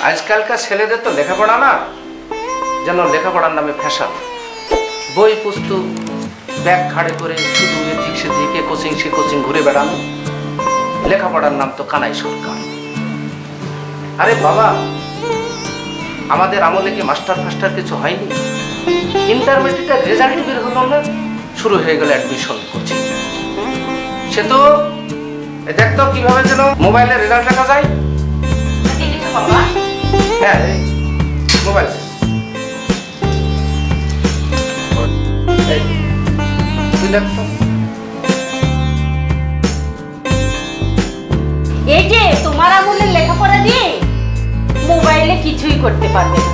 আজকালকার ছেলেদের তো লেখাপড়া না, যেন লেখাপড়ার নামে ফ্যাশন। বই পুস্তক ব্যাগ ঘাড়ে করে শুধু এদিক সেদিকে কোচিং সে কোচিং ঘুরে বেড়ানো। লেখাপড়ার নাম তো কানাই সরকার। আরে বাবা, আমাদের আমলে কি মাস্টার ফাস্টার কিছু হয়নি? ইন্টারমিডিয়েটের রেজাল্ট বের হলো না, শুরু হয়ে গেল অ্যাডমিশন কোচিং। সে তো দেখতো কিভাবে যেন মোবাইলে রেজাল্ট দেখা যায়। হ্যাঁ, মোবাইল তুই দেখতো। এই যে তোমার আমলের লেখাপড়া দিয়ে মোবাইলে কিছুই করতে পারবে না।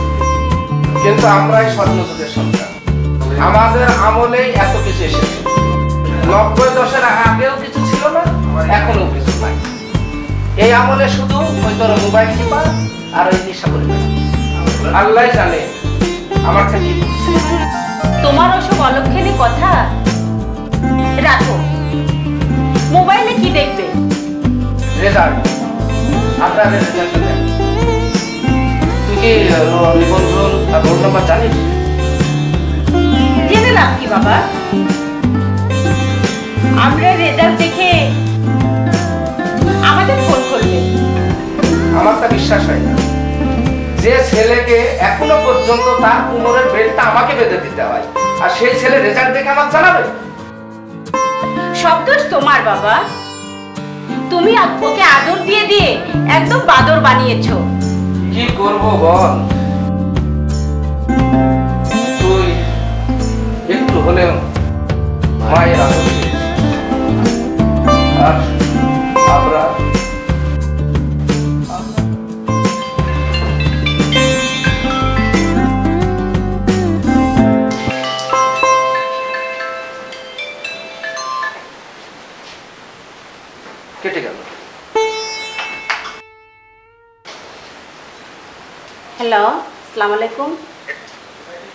কিন্তু আমরাই স্বর্ণযুগের সন্তান, আমাদের আমলে এত কিছু এসেছে। 90 দশকের আগেও কিছু ছিল না, এখনো কিছু নাই। এই আমলে শুধু ওই তোর মোবাইল টিপা আর ওই নেশা করে আল্লাহ জানে আমারটা কি করছে। তোমার ওসব অলক্ষণী কথা রাখো। মোবাইলে কি দেখবে? রেজাল্ট, আপনাদের রেজাল্ট দেন। তুই কি নিবন্ধন আর রোল নাম্বার জানিস? জেনে লাভ কি বাবা? আমরা রেজাল্ট দেখে আমাদের ফোন করবে। আমার তা বিশ্বাস হয় না যে ছেলেকে এখনো পর্যন্ত তার কোমরের বেল্টটা আমাকে বেঁধে দিতে হয়, আর সেই ছেলে রেজাল্ট দেখে আমার জানাবে। সব দোষ তোমার বাবা। তুমি ওকে আদর দিয়ে দিয়ে একদম বাদর বানিয়েছো। কি করব বল? তুই একটু হলেও মায়ের আদর দিয়েছিস। আর আমরা কেটে গেল। হ্যালো, আসসালামু আলাইকুম।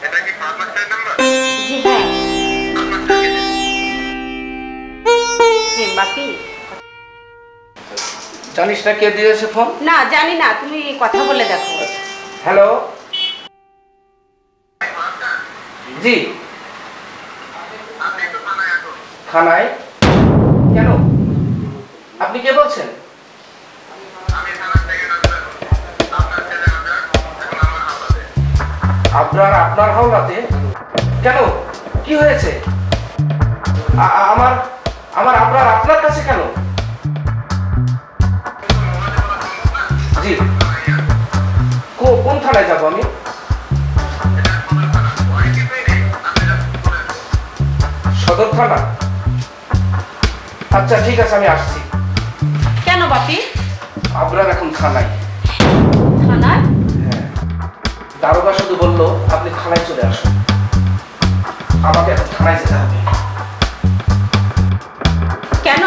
এটা কি ফার্মাসির নাম্বার? জি হ্যাঁ। বাকি জানিস না কে দিয়েছে ফোন? না জানি না, তুমি কথা বলে দেখো। হ্যালো, জি থানায়? কেন, আপনি কে বলছেন? আপনার আপনার হাওলাতে? কেন, কি হয়েছে? আমার আমার আপনার আপনার কাছে কেন? জি, কোন থানায় যাবো আমি? সদর থানা? আচ্ছা ঠিক আছে, আমি আসছি। কেন বাপি? আপনার এখন থানায়। থানায়? হ্যাঁ, দারোগা শুধু বললো আপনি থানায় চলে আসুন। আমাকে এখন থানায় যেতে হবে। কেন?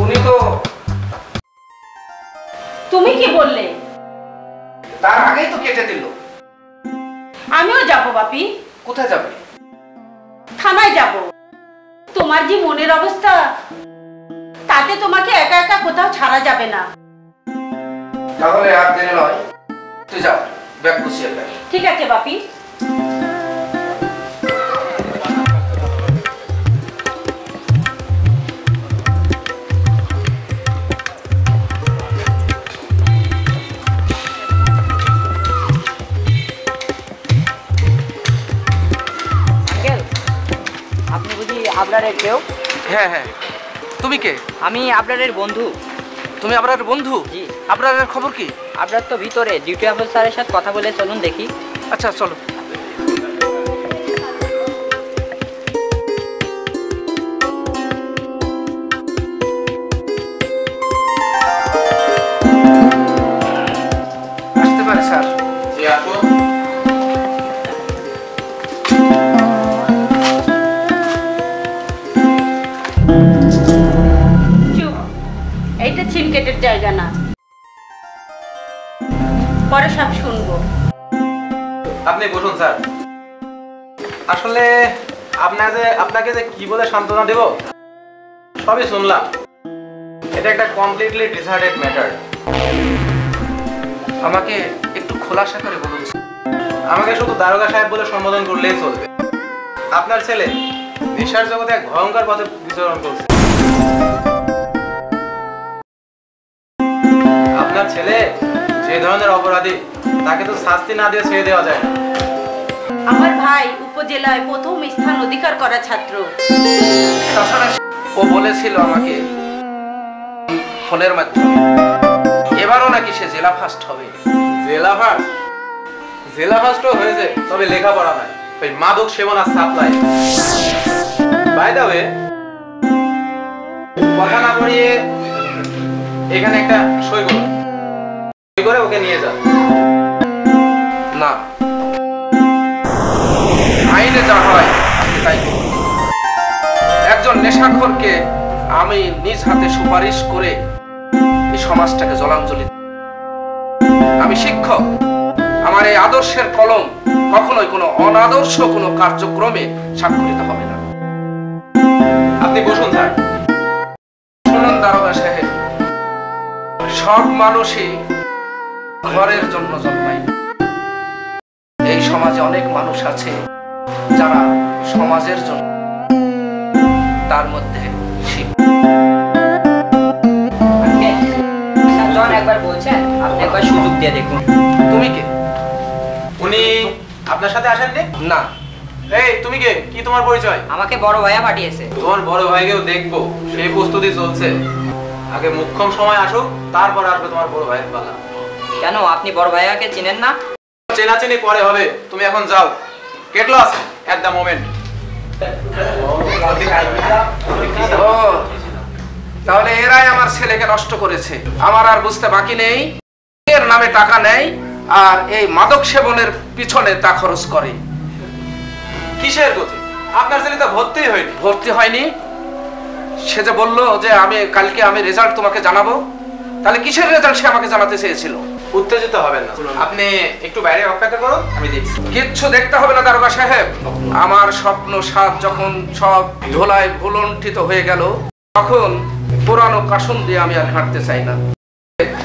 উনি তো তুমি কি বললে? তার আগেই তো কেটে দিল। আমিও যাব বাপি। কোথায় যাবে? থানায় যাব। তোমার যে মনের অবস্থা, তাতে তোমাকে একা একা কোথাও ছাড়া যাবে না। তাহলে আর দেরি নয়, তুই যাও, ব্যাগ গুছিয়ে ফেল। ঠিক আছে বাপি। আপনি বুঝি আবরারের কেউ? হ্যাঁ হ্যাঁ, তুমি কে? আমি আবরারের বন্ধু। তুমি আবরারের বন্ধু? জি। আবরারের খবর কি? আবরার তো ভিতরে, ডিউটি অফিসারের সাথে কথা বলে চলুন দেখি। আচ্ছা চলো। আসতে পারে স্যার? জি আসো। চুপ, এইটা ছিনকেটের জায়গা না, পরে সব শুনবো। আপনি বসুন স্যার। আসলে আপনাকে যে কি বলে সান্ত্বনা দেব সবই শুনলাম। এটা একটা কমপ্লিটলি ডিসাইডেড ম্যাটার। আমাকে একটু খোলাসা করে বলুন। আমাকে শুধু দারোগা সাহেব বলে সম্বোধন করলেই চলবে। আপনার ছেলে নেশার জগতে এক ভয়ঙ্কর পথে বিচরণ করছে। আপনার ছেলে যে ধরনের অপরাধী, তাকে তো শাস্তি না দিয়ে ছেড়ে দেওয়া যায় না। আমার ভাই উপজেলায় প্রথম স্থান অধিকার করা ছাত্র। তাছাড়া ও বলেছিল আমাকে ফোনের মাধ্যমে এবারও নাকি সে জেলা ফার্স্ট হবে। জেলা ফার্স্ট? জেলা ফার্স্টও হয়েছে, তবে লেখাপড়া নাই, ওই মাদক সেবন আর সাপ্লাই। বাই দ্য ওয়ে, কথা না পড়িয়ে এখানে একটা সই করুন, সই করে ওকে নিয়ে যান। না, আইনে যা হয় আমি তাই করব। একজন নেশাখোরকে আমি নিজ হাতে সুপারিশ করে এই সমাজটাকে জলাঞ্জলি। আমি শিক্ষক, আমার এই আদর্শের কলম কখনোই কোনো অনাদর্শ কোনো কার্যক্রমে স্বাক্ষরিত হবে না। আপনি বসুন স্যার। শুনুন দারোগা সাহেব, সব মানুষই ঘরের জন্য জন্মায়। এই সমাজে অনেক মানুষ আছে যারা সমাজের জন্য, তার মধ্যে জন একবার বলছেন, আপনি একবার সুযোগ দিয়ে দেখুন। তুমি কে? উনি আপনার সাথে আসেননি? না। এই তুমি কে? কি তোমার পরিচয়? আমাকে বড় ভাইয়া পাঠিয়েছে। তোমার বড় ভাইকেও দেখবো, সেই প্রস্তুতি চলছে। আগে মুখ্যম সময় আসুক, তারপর আসবে তোমার বড় ভাইয়ের পালা। কেন, আপনি বড় ভাইয়াকে চিনেন না? চেনাচেনি পরে হবে, তুমি এখন যাও। Get lost at the moment. ও, তাহলে এরাই আমার ছেলেকে নষ্ট করেছে। আমার আর বুঝতে বাকি নেই, এর নামে টাকা নেয় আর এই মাদক সেবনের পিছনে তা খরচ করে। কিসের গতি? আপনার ছেলে তো ভর্তি হয়নি। ভর্তি হয়নি? সে যে বললো যে কালকে আমি রেজাল্ট তোমাকে জানাবো, তাহলে কিসের রেজাল্ট সে আমাকে জানাতে চেয়েছিল? উত্তেজিত হবেন না, আপনি একটু বাইরে অপেক্ষা করুন, আমি দেখছি। কিচ্ছু দেখতে হবে না দারোগা সাহেব। আমার স্বপ্ন সাত যখন সব ধোলায় ভুলণ্ঠিত হয়ে গেল, তখন পুরানো কাসুন দিয়ে আমি আর হাঁটতে চাই না।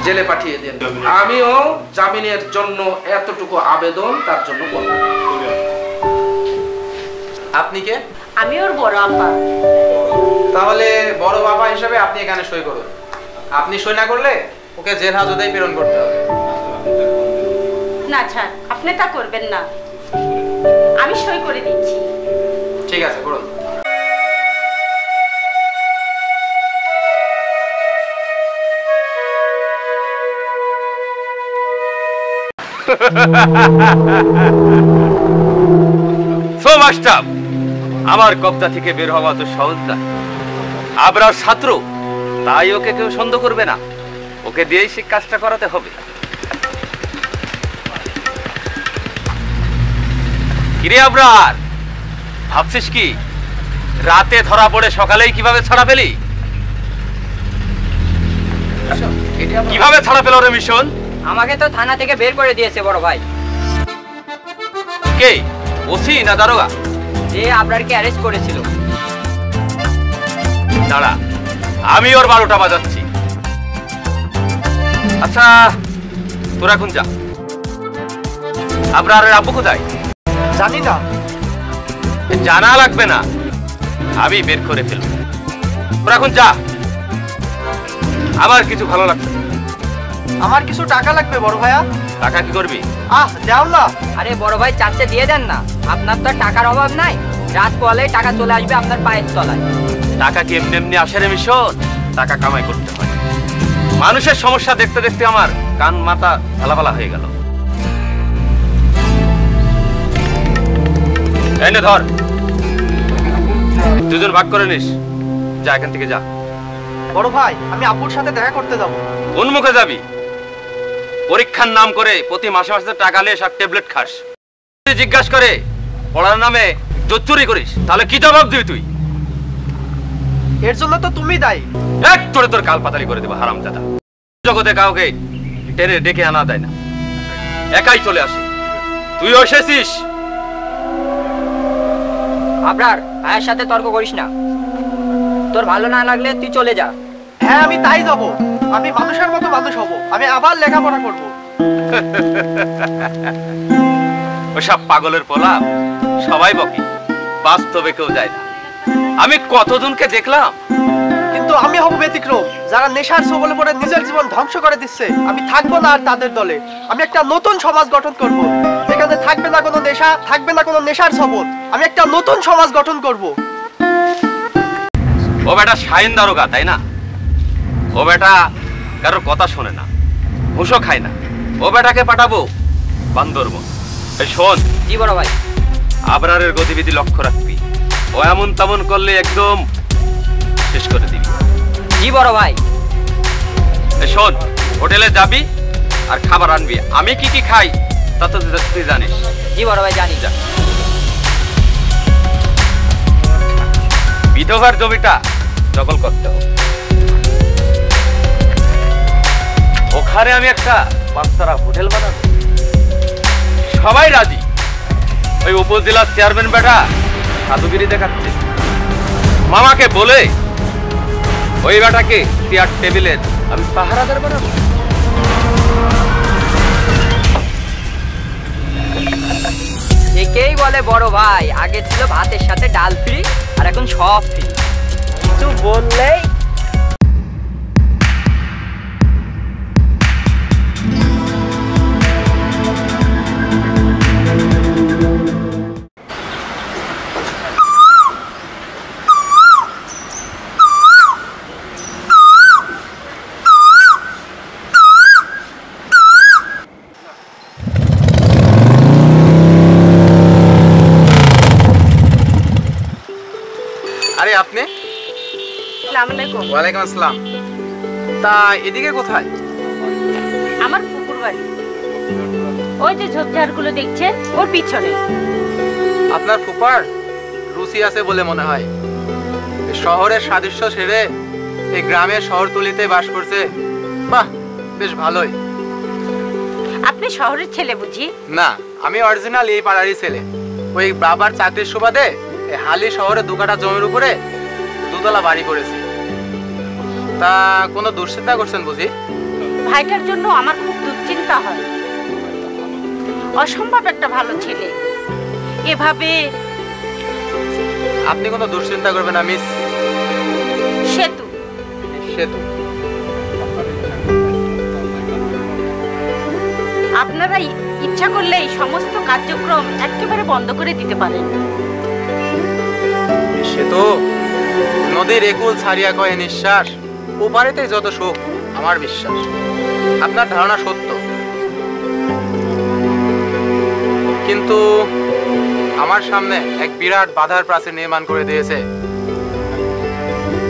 জেলে পাঠিয়ে দেন। আমিও জামিনের জন্য এতটুকু আবেদন তার জন্য করব। আপনি কে? আমি ওর বড় আপা। তাহলে বড় বাবা হিসেবে আপনি এখানে সই করুন। আপনি সই না করলে ওকে জেল হাজতেই প্রেরণ করতে হবে। না ছাড়, আপনি তা করবেন না, আমি সই করে দিচ্ছি। ঠিক আছে, করুন। সো মাস্টার, আমার কবজা থেকে বের হওয়া তো সহজ না। আবরার ছাত্র, তাই ওকে কেউ সন্দেহ করবে না। ওকে দিয়েই সে কাজটা করাতে হবে। কিরে আবরার, ভাবছিস কি রাতে ধরা পড়ে সকালেই কিভাবে ছাড়া পেলি? কিভাবে ছাড়া পেল রে মিশন? আমাকে তো থানা থেকে বের করে দিয়েছে বড় ভাই। কে, ওসি না দারোগা? যে আবরারকে অ্যারেস্ট করেছিল। দাঁড়া, আমি ওর 12টা বাজাচ্ছি। আচ্ছা, তোরা এখন যা। আবরারের আব্বু কোথায়? জানি না। জানা লাগবে না, আমি বের করে ফেলব। তোরা এখন যা, আমার কিছু ভালো লাগছে। আমার কিছু টাকা লাগবে বড় ভাইয়া। টাকা কি করবি? দাও না। আরে বড় ভাই, চাচ্ছে দিয়ে দেন না, আপনার তো আর টাকার অভাব নাই। রাত পোয়ালে টাকা চলে আসবে আপনার পায়ের তলায়। টাকা কি এমনি এমনি আসে রে মিশন? টাকা কামাই করতে হয়। মানুষের সমস্যা দেখতে দেখতে আমার কান মাথা ঝালাপালা হয়ে গেল। এনে ধর, দুজন ভাগ করে নিস। যা, এখান থেকে যা। বড় ভাই, আমি আব্বুর সাথে দেখা করতে যাব। কোন মুখে যাবি? পরীক্ষার নাম করে প্রতি মাসে মাসে টাকা নিয়ে সব ট্যাবলেট খাস। জিজ্ঞাসা করে পড়ার নামে চুরি করিস, তাহলে কি জবাব দিবি তুই? এর জন্য তো তুমি দায়ী। এক তোরে তোর কাল পাতালি করে দেবো হারামজাদা। জগতে কাউকে টেনে ডেকে আনা দেয় না, একাই চলে আসে। তুই এসেছিস। আবরার, ভাইয়ের সাথে তর্ক করিস না। তোর ভালো না লাগলে তুই চলে যা। হ্যাঁ, আমি তাই যাব। আমি মানুষের মতো মানুষ হব। আমি আবার লেখাপড়া করব। ওসব পাগলের পোলাপ সবাই বকে, বাস্তবে কেউ যায় না। আমি কতজনকে দেখলাম। কিন্তু আমি হব ব্যতিক্রম, যারা নেশার ছবলে পড়ে নিজের জীবন ধ্বংস করে দিচ্ছে। আমি থাকবো না আর তাদের দলে। আমি একটা নতুন সমাজ গঠন করব, যেখানে থাকবে না কোনো নেশা, থাকবে না কোনো নেশার ছবল। আমি একটা নতুন সমাজ গঠন করব। ও বেটা শাইন দারোগা, তাই না? ও বেটা কারোর কথা শোনে না, ঘুষও খায় না। ও বেটাকে পাঠাবো বান্দরবন। এই শোন। জি বড় ভাই। আবরারের গতিবিধি লক্ষ্য রাখবি, ও এমন তেমন করলে একদম শেষ করে দিবি। জি বড় ভাই। এই শোন, হোটেলে যাবি আর খাবার আনবি। আমি কি কি খাই তা তো তুই জানিস। জি বড় ভাই জানি। যা। বিধবার জমিটা দখল করতে হবে। ওখানে আমি একটা পাঁচতারা হোটেল বানাবো। সবাই রাজি। ওই উপজেলার চেয়ারম্যান বেটা সাধুগিরি দেখাচ্ছে। মামাকে বলে ওই বেটাকে চেয়ার টেবিলের আমি পাহারাদার বানাবো। একেই বলে বড় ভাই। আগে ছিল ভাতের সাথে ডাল ফ্রি, আর এখন সব ফ্রি। কিছু বললেই আরে আপনি? আসসালামু আলাইকুম। ওয়ালাইকুম আসসালাম। তা এদিকে কোথায়? আমার পুকুর বাড়ি, ওই যে ঝোপঝাড়গুলো দেখছেন ওর পিছনে। আপনার ফুপার রুচি আছে বলে মনে হয়। শহরের সাদৃশ্য ছেড়ে এই গ্রামের শহরতলিতে বাস করছে। বাহ, বেশ ভালোই। আপনি শহরের ছেলে বুঝি? না, আমি অরিজিনাল এই পাড়ারই ছেলে। ওই বাবার চাকরির সুবাদে এই হালি শহরে 2 কাঠা জমির উপরে 2 তলা বাড়ি করেছি। তা কোনো দুশ্চিন্তা করছেন বুঝি? ভাইটার জন্য আমার খুব দুশ্চিন্তা হয়। অসম্ভব একটা ভালো ছেলে, এভাবে। আপনি কোনো দুশ্চিন্তা করবেন না মিস সেতু। সেতু। আপনারা ইচ্ছা করলে এই সমস্ত কার্যক্রম একেবারে বন্ধ করে দিতে পারেন। সেতু নদীর একুল ছাড়িয়া কয়ে নিঃশ্বাস, ওপারেতে যত সুখ আমার বিশ্বাস। আপনার ধারণা সত্য, কিন্তু আমার সামনে এক বিরাট বাধার প্রাচীর নির্মাণ করে দিয়েছে।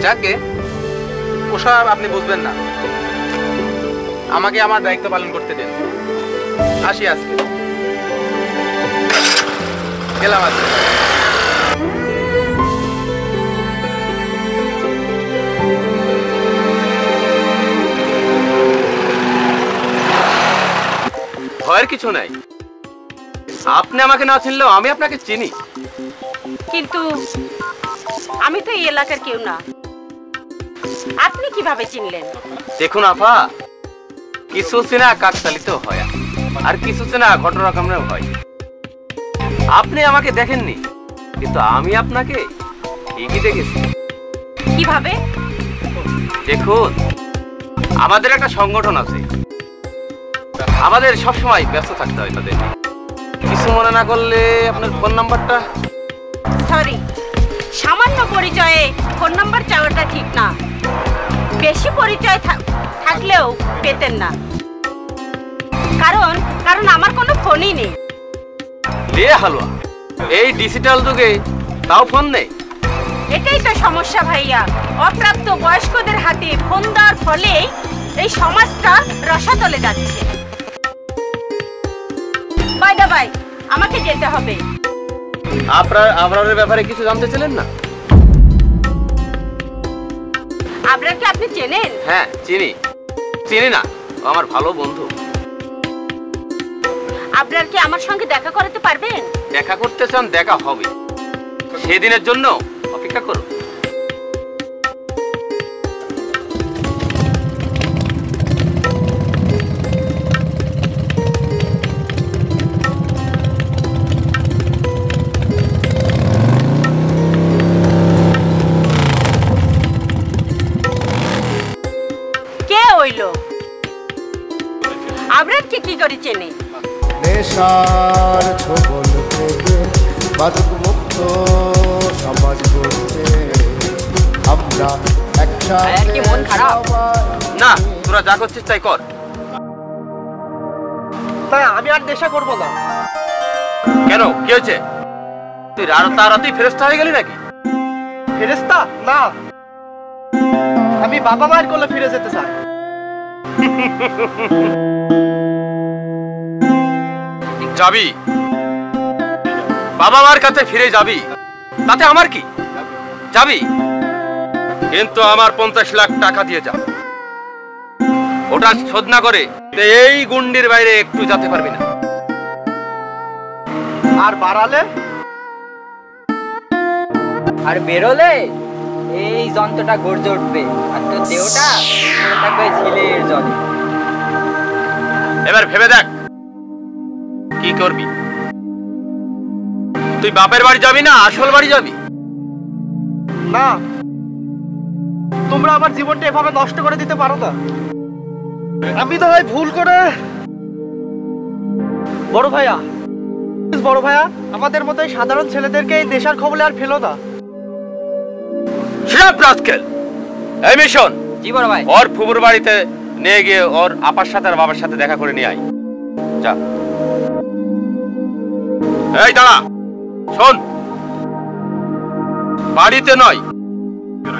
যাকে ওসব আপনি বুঝবেন না। আমাকে আমার দায়িত্ব পালন করতে দেন। আসি আজকে, গেলাম আজকে। ভয়ের কিছু নাই। আপনি আমাকে না চিনলেও আমি আপনাকে চিনি। কিন্তু আমি তো এই এলাকার কেউ না, আপনি কিভাবে চিনলেন? দেখুন আপা, কিছু চেনা কাকতালিত হয়, আর কিছু চেনা ঘটনাক্রমেও হয়। আপনি আমাকে দেখেননি, কিন্তু আমি আপনাকে ঠিকই দেখেছি। কিভাবে? দেখুন, আমাদের একটা সংগঠন আছে, আমাদের সবসময় ব্যস্ত থাকতে হয় তাদের। কিছু মনে না করলে আপনার ফোন নাম্বারটা। সরি, সামান্য পরিচয়ে ফোন নাম্বার চাওয়াটা ঠিক না। বেশি পরিচয় থাকলেও পেতেন না, কারণ আমার কোনো ফোনই নেই। লে হালুয়া, এই ডিজিটাল যুগে তাও ফোন নেই? এটাই তো সমস্যা ভাইয়া। অপ্রাপ্ত বয়স্কদের হাতে ফোন দেওয়ার ফলে এই সমাজটা রসাতলে যাচ্ছে। বাই দা বাই, আমাকে যেতে হবে। আপনার ব্যাপারে কিছু জানতে চাইলেন না? আবরারকে আপনি চেনেন? হ্যাঁ চিনি। চিনি না, ও আমার ভালো বন্ধু। আবরার কি আমার সঙ্গে দেখা করাতে পারবেন? দেখা করতে চান, দেখা হবে। সেদিনের জন্য অপেক্ষা করুন। আবরার কি করে চেনে? নেশার ছোবল থেকে মাদক মুক্ত সমাজ গড়তে আমরা আর কি মন খারাপ? না, তোরা যা করছিস তাই কর। তাই আমি আর নেশা করব না। কেন, কি হয়েছে? তুই রাতারাতি ফেরেশতা হয়ে গেলি নাকি? ফেরেশতা না, আমি বাবা মায়ের কোলে ফিরে যেতে চাই। যাবি, বাবা মার কাছে ফিরে যাবি, তাতে আমার কি? যাবি, কিন্তু আমার 50 লাখ টাকা দিয়ে যা। ওটা শোধ না করে এই গুন্ডির বাইরে একটু যেতে পারবি না। আর বাড়ালে? আর বেরোলে এই যন্ত্রটা গর্জে উঠবে, আর তোর দেহটা পড়ে থাকবে ঝিলের জলে। এবার ভেবে দেখ কি করবি। তুই বাপের বাড়ি যাবি না আসল বাড়ি যাবি? না, তোমরা আমার জীবনটা এভাবে নষ্ট করে দিতে পারো না। আমি তো হয় ভুল করে। বড় ভাইয়া, বড় ভাইয়া, আমাদের মতো এই সাধারণ ছেলেদেরকে এই নেশার খবরে আর ফেলো না। এই মিশন, জি বড় ভাই। ওর ফুবুর বাড়িতে নিয়ে গিয়ে ওর আপার সাথে আর বাবার সাথে দেখা করে নিয়ে আয়। যা। এই দাঁড়া, শোন, বাড়িতে নয়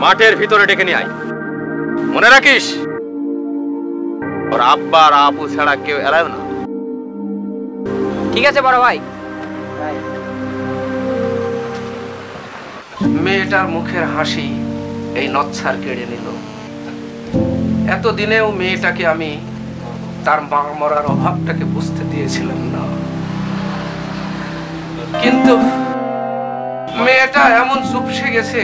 মাঠের ভিতরে ডেকে নিয়ে আয়। মনে রাখিস ওর আব্বা আর আপু ছাড়া কেউ এলাও না। ঠিক আছে বড় ভাই। মেয়েটার মুখের হাসি এই নচ্ছার কেড়ে নিল। এতদিনেও মেয়েটাকে আমি তার মা মরার অভাবটাকে বুঝতে দিয়েছিলাম না, কিন্তু মেয়েটা এমন চুপসে গেছে,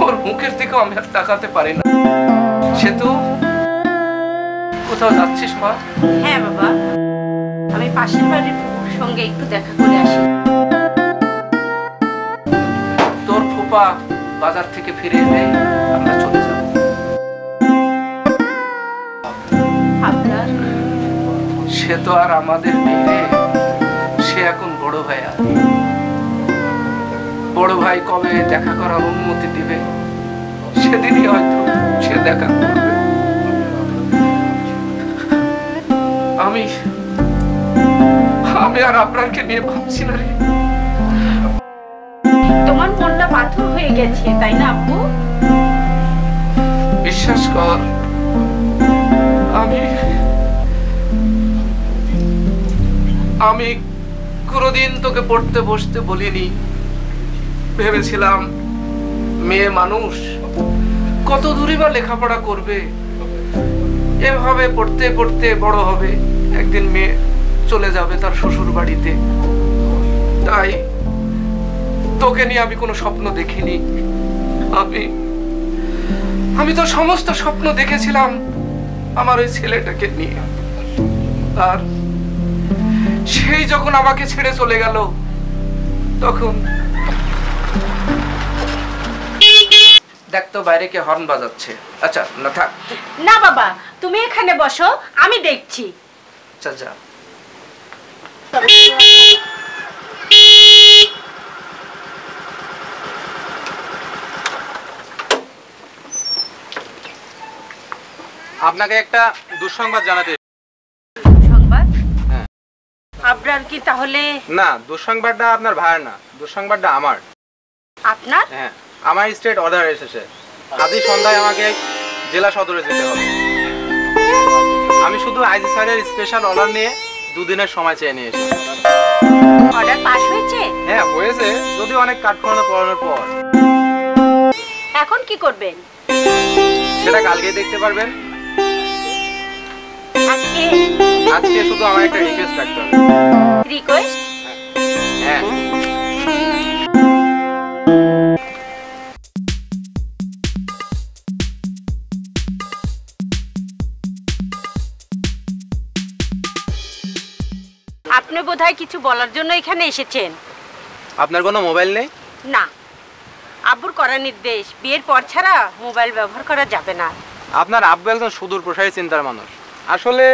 ওর মুখের দিকেও আমি আর তাকাতে পারি না। সে তো কোথাও যাচ্ছিস মা? হ্যাঁ বাবা, আমি পাশের বাড়ির ফুপুর সঙ্গে একটু দেখা করে আসি। তোর ফুপা বাজার থেকে ফিরে এলে আমরা চলে যাব। আপনার সে তো আর আমাদের মেয়ে, সে এখন বড় ভাইয়া। বড় ভাই কবে দেখা করার অনুমতি দিবে সেদিনই হয়তো সে দেখা করবে। আমি আর আপনাকে নিয়ে ভাবছি না রে। তোমার মনটা পাথর হয়ে গেছে, তাই না আব্বু? বিশ্বাস কর, আমি কোনোদিন তোকে পড়তে বসতে বলিনি। ভেবেছিলাম মেয়ে মানুষ কত দূরই বা লেখাপড়া করবে, এভাবে পড়তে পড়তে বড় হবে, একদিন মেয়ে চলে যাবে তার শ্বশুর বাড়িতে। তাই তোকে নিয়ে আমি কোনো স্বপ্ন দেখিনি। আমি তো সমস্ত স্বপ্ন দেখেছিলাম আমার ওই ছেলেটাকে নিয়ে। আর সেই যখন আমাকে ছেড়ে চলে গেল, তখন দেখ তো বাইরে কে হর্ন বাজাচ্ছে। আচ্ছা না থাক। না বাবা, তুমি এখানে বসো, আমি দেখছি। আচ্ছা যা। আপনাকে একটা দুঃসংবাদ জানাতে। সংবাদ? হ্যাঁ। আবরার কি তাহলে? না, দুঃসংবাদটা আপনার ভাইয়ের না, দুঃসংবাদটা আমার। আপনার? হ্যাঁ, আমার স্টেট অর্ডার এসেছে। আজই সন্ধ্যায় আমাকে জেলা সদরে যেতে হবে। আমি শুধু আইজি স্যারের স্পেশাল অর্ডার নিয়ে দুদিনের সময় চেয়ে নিয়ে এসেছি। অর্ডার পাস হয়েছে? হ্যাঁ হয়েছে, যদিও অনেক কাঠখড়ানো পড়ানোর পর। এখন কি করবেন? সেটা কালকেই দেখতে পারবেন। আজকে শুধু আমার একটা রিকোয়েস্ট রাখতে হবে। রিকোয়েস্ট? হ্যাঁ। আপনি বোধহয় কিছু বলার জন্য এখানে এসেছেন। আপনার কোনো মোবাইল নেই? না, আব্বুর করা নির্দেশ, বিয়ের পর ছাড়া মোবাইল ব্যবহার করা যাবে না। আপনার আব্বু একজন সুদূর প্রসারী চিন্তার মানুষ। আসলে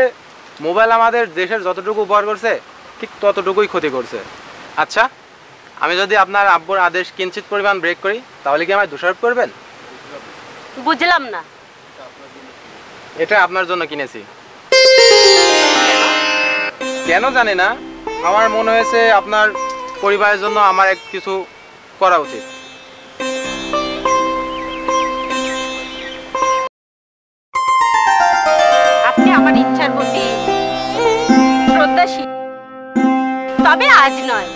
মোবাইল আমাদের দেশের যতটুকু উপকার করছে ঠিক ততটুকুই ক্ষতি করছে। আচ্ছা, আমি যদি আপনার আব্বুর আদেশ কিঞ্চিত পরিমাণ ব্রেক করি তাহলে কি আমায় দোষারোপ করবেন? বুঝলাম না। এটা আপনার জন্য কিনেছি। কেন জানি না, আমার মনে হয়েছে আপনার পরিবারের জন্য আমার এক কিছু করা উচিত। আপনি আমার ইচ্ছার প্রতি শ্রদ্ধাশীল, তবে আজ নয়,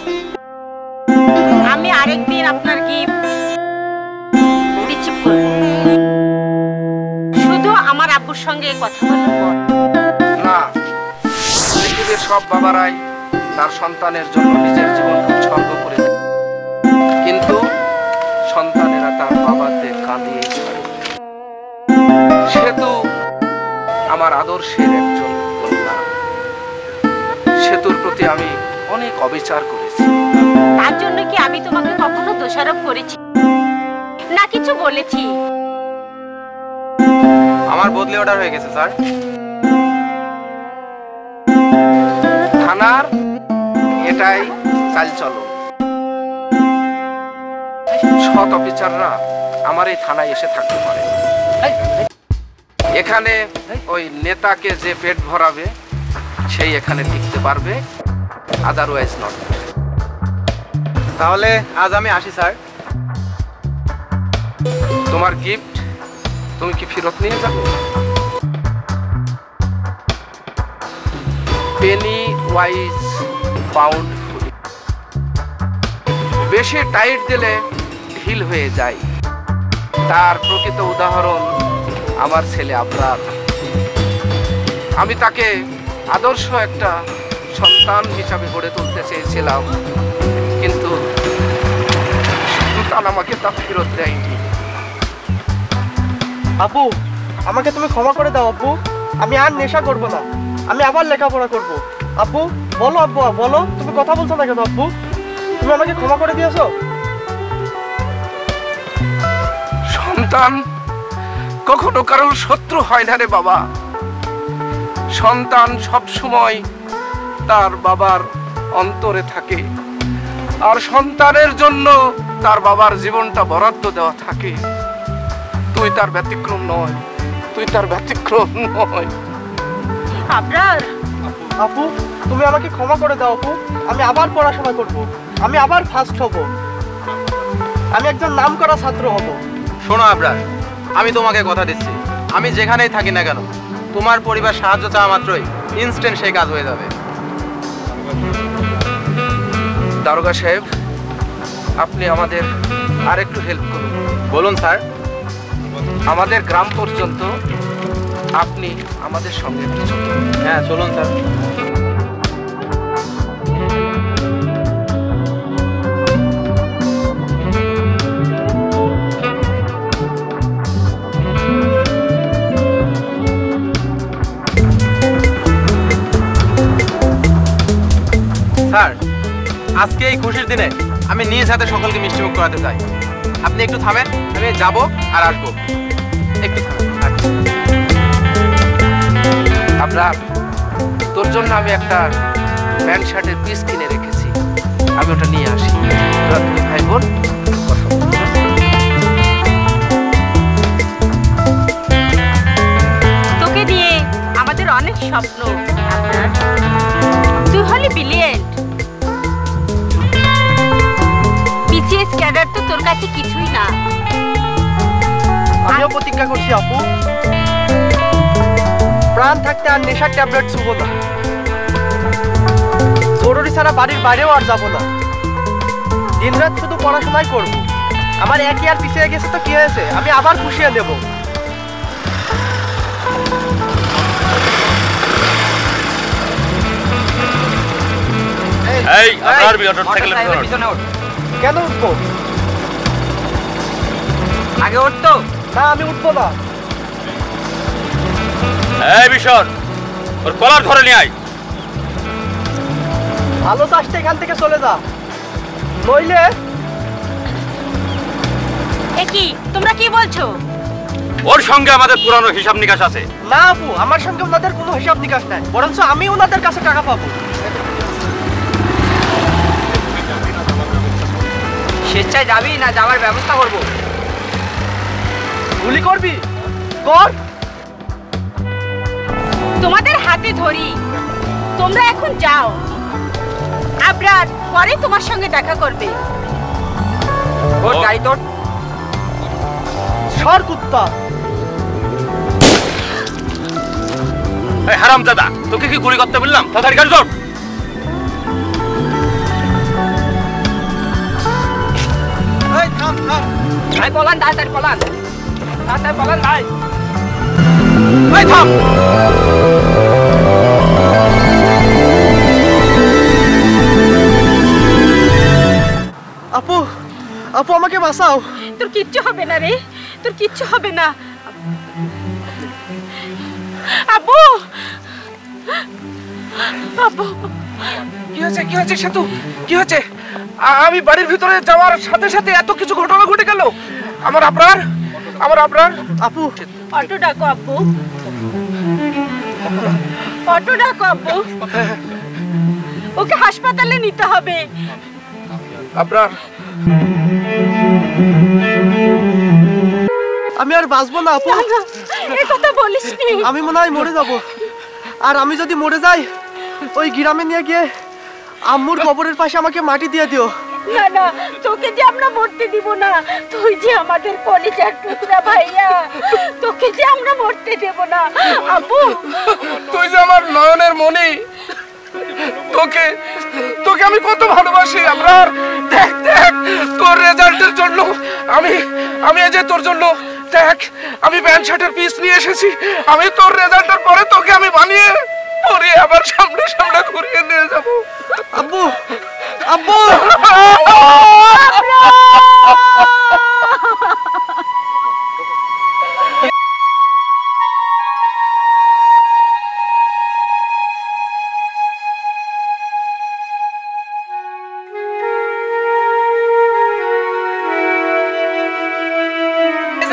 আমি আরেকদিন আপনার গিফট রিসিভ করব। শুধু আমার আব্বুর সঙ্গে কথা বলার পর। না, পৃথিবীর সব বাবারাই তার সন্তানের জন্য নিজের জীবন উৎসর্গ করে দেয়, কিন্তু সন্তানেরা তার বাবাতে কাঁদিয়ে ছাড়ে। সেতু আমার আদর্শের একজন কন্যা। সেতুর প্রতি আমি অনেক অবিচার করেছি। তার জন্য কি আমি তোমাকে কখনো দোষারোপ করেছি না কিছু বলেছি? আমার বদলি অর্ডার হয়ে গেছে স্যার। থানার এটাই চালচলন। সৎ অফিসাররা আমার এই থানায় এসে থাকতে পারে। এখানে ওই নেতাকে যে পেট ভরাবে সেই এখানে টিকতে পারবে, আদারওয়াইজ নট। তাহলে আজ আমি আসি স্যার। তোমার গিফট তুমি কি ফেরত নিয়ে যাবে? পেনি ওয়াইজ পাউন্ড ফুলি। বেশি টাইট দিলে ঢিল হয়ে যায়। তার প্রকৃত উদাহরণ আমার ছেলে আবরার। আমি তাকে আদর্শ একটা সন্তান হিসাবে গড়ে তুলতে চেয়েছিলাম, কিন্তু সন্তান আমাকে তা ফেরত দেয়নি। আব্বু, আমাকে তুমি ক্ষমা করে দাও আব্বু। আমি আর নেশা করব না, আমি আবার লেখাপড়া করব। আব্বু বলো, আব্বু বলো, তুমি কথা বলছো না কেন? আব্বু, তুমি আমাকে ক্ষমা করে দিয়েছো? সন্তান কখনো কারোর শত্রু হয় না রে বাবা। সন্তান সব সময় তার বাবার অন্তরে থাকে, আর সন্তানের জন্য তার বাবার জীবনটা বরাদ্দ দেওয়া থাকে। তুই তার ব্যতিক্রম নয়, তুই তার ব্যতিক্রম নয়। আবরার, আপু তুমি আমাকে ক্ষমা করে দাও আপু। আমি আবার পড়াশোনা করব, আমি আবার ফার্স্ট হব, আমি একজন নামকরা ছাত্র হব। শোনো আবরার, আমি তোমাকে কথা দিচ্ছি, আমি যেখানেই থাকি না কেন তোমার পরিবার সাহায্য চাওয়া মাত্রই ইনস্ট্যান্ট সেই কাজ হয়ে যাবে। দারোগা সাহেব, আপনি আমাদের আর একটু হেল্প করুন। বলুন স্যার। আমাদের গ্রাম পর্যন্ত আপনি আমাদের সঙ্গে একটু চলুন। হ্যাঁ চলুন স্যার। স্যার, আজকে এই খুশির দিনে আমি নিজ হাতে সকলকে মিষ্টিমুখ করাতে চাই। আপনি একটু থামেন, আমি যাব আর আসবো। একটু থামেন। আপনার তোর জন্য আমি একটা প্যান্ট শার্টের পিস কিনে রেখেছি, আমি ওটা নিয়ে আসি। তোরা তুমি ভাই বোন কথা বল। তোকে দিয়ে আমাদের অনেক স্বপ্ন। আবরার, তুই হলি ব্রিলিয়েন্ট। বিসিএস ক্যাডার তো তোর কাছে কিছুই না। আমিও প্রতিজ্ঞা করছি আপু, প্রাণ থাকতে আর নেশার ট্যাবলেট ছুবো না, জরুরি ছাড়া বাড়ির বাইরেও আর যাবো না, দিনরাত শুধু পড়াশোনাই করব। আমার এক ইয়ার পিছিয়ে গেছে তো কি হয়েছে, আমি আবার পুষিয়ে নেব। এই আপনার মোটরসাইকেলে পিছনে ওঠ। কেন উঠবো? আগে উঠতো। না আমি উঠবো না। এই বিশর, ওর কলার ধরে নিয়ে আয়। ভালো চাষটা এখান থেকে চলে যা, নইলে। এ কি তোমরা কি বলছো? ওর সঙ্গে আমাদের পুরানো হিসাব নিকাশ আছে। না আপু, আমার সঙ্গে ওনাদের কোনো হিসাব নিকাশ নাই, বরঞ্চ আমি ওনাদের কাছে টাকা পাবো। স্বেচ্ছায় যাবি না যাওয়ার ব্যবস্থা করব? গুলি করবি? কর। তোমাদের হাতে ধরি, তোমরা এখন যাও, আবরার পরে তোমার সঙ্গে দেখা করবে। তোর গাড়ি তোর। সর কুত্তা। এই হারামজাদা, তোকে কি গুলি করতে বললাম? তাড়াতাড়ি গাড়ি ধর। এই থাম থাম। ভাই পলান, তাড়াতাড়ি পলান, তাড়াতাড়ি পলান ভাই। এই থাম। আপু, আপু আমাকে বাঁচাও। তোর কিচ্ছু হবে না রে, তোর কিচ্ছু হবে না। আব্বু, আব্বু, কি হয়েছে সেতু? কি হয়েছে? আমি বাড়ির ভিতরে যাওয়ার সাথে সাথে এত কিছু ঘটনা ঘটে গেল। আমার আবরার। আপু, অটো ডাকো আব্বু, অটো ডাকো আব্বু, ওকে হাসপাতালে নিতে হবে। আবরার, আমি আর বাঁচবো না আপু। এই কথা বলিস নি। আমি মনে হয় মরে যাব। আর আমি যদি মরে যাই, ওই গ্রামে নিয়ে গিয়ে আম্মুর কবরের পাশে আমাকে মাটি দিয়ে দিও। না না, তোকে যে আমরা মরতে দিব না, তুই যে আমাদের কলিজার টুকরা ভাইয়া, তোকে যে আমরা মরতে দেব না। আব্বু, তুই যে আমার নয়নের মনি, তোকে তোকে আমি কত ভালোবাসি। আবরার, দেখ দেখ, তোর রেজাল্টের জন্য আমি এই যে তোর জন্য দেখ, আমি প্যান্ট শার্টের পিস নিয়ে এসেছি। আমি তোর রেজাল্টের পরে তোকে আমি বানিয়ে পরে আবার সামনে সামনে ঘুরিয়ে নিয়ে যাব। আব্বু, আব্বু,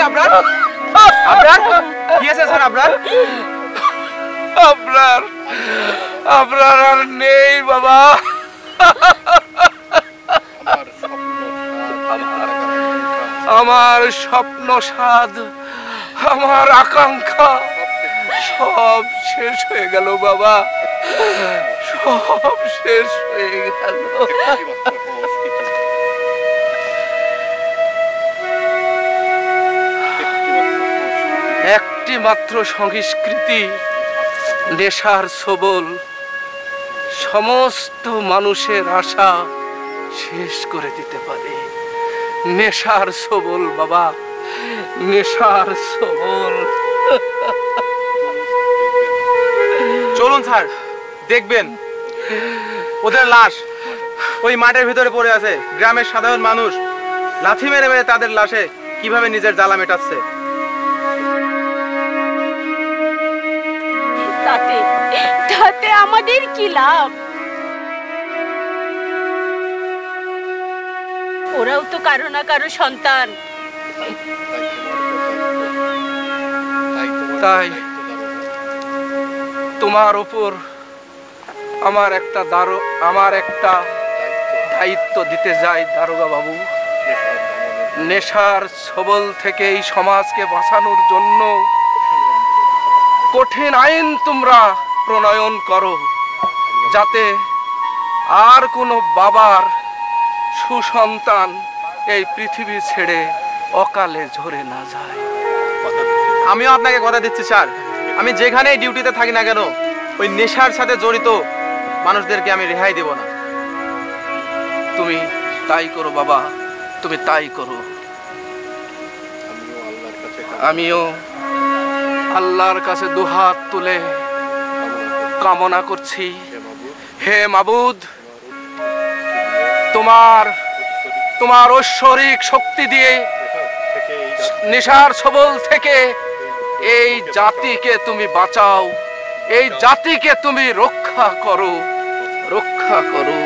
আবরার, আবরার, কি আছে স্যার? আবরার, আবরার, আবরার আর নেই বাবা। আমার স্বপ্ন সাধ, আমার আকাঙ্ক্ষা সব শেষ হয়ে গেল বাবা, সব শেষ হয়ে গেল। একটি মাত্র সংস্কৃতি নেশার সবল সমস্ত মানুষের আশা শেষ করে দিতে পারে। নেশার সবল বাবা, নেশার সবল। চলুন স্যার, দেখবেন ওদের লাশ ওই মাঠের ভিতরে পড়ে আছে। গ্রামের সাধারণ মানুষ লাথি মেরে মেরে তাদের লাশে কিভাবে নিজের জ্বালা মেটাচ্ছে। তাতে আমাদের কি লাভ? ওরাও তো কারো না কারো সন্তান। তাই তোমার উপর আমার একটা দায়িত্ব দিতে যাই দারোগা বাবু। নেশার ছবল থেকে এই সমাজকে বাঁচানোর জন্য কঠিন আইন তোমরা প্রণয়ন করো, যাতে আর কোনো বাবার সুসন্তান এই পৃথিবী ছেড়ে অকালে ঝরে না যায়। আমিও আপনাকে কথা দিচ্ছি স্যার, আমি যেখানেই ডিউটিতে থাকি না কেন ওই নেশার সাথে জড়িত মানুষদেরকে আমি রেহাই দেব না। তুমি তাই করো বাবা, তুমি তাই করো। আমিও আল্লাহর কাছে দুহাত তুলে কামনা করছি, হে মাবুদ, তোমার ঐশ্বরিক শক্তি দিয়ে নেশার ছবল থেকে এই জাতিকে তুমি বাঁচাও, এই জাতিকে তুমি রক্ষা করো, রক্ষা করো।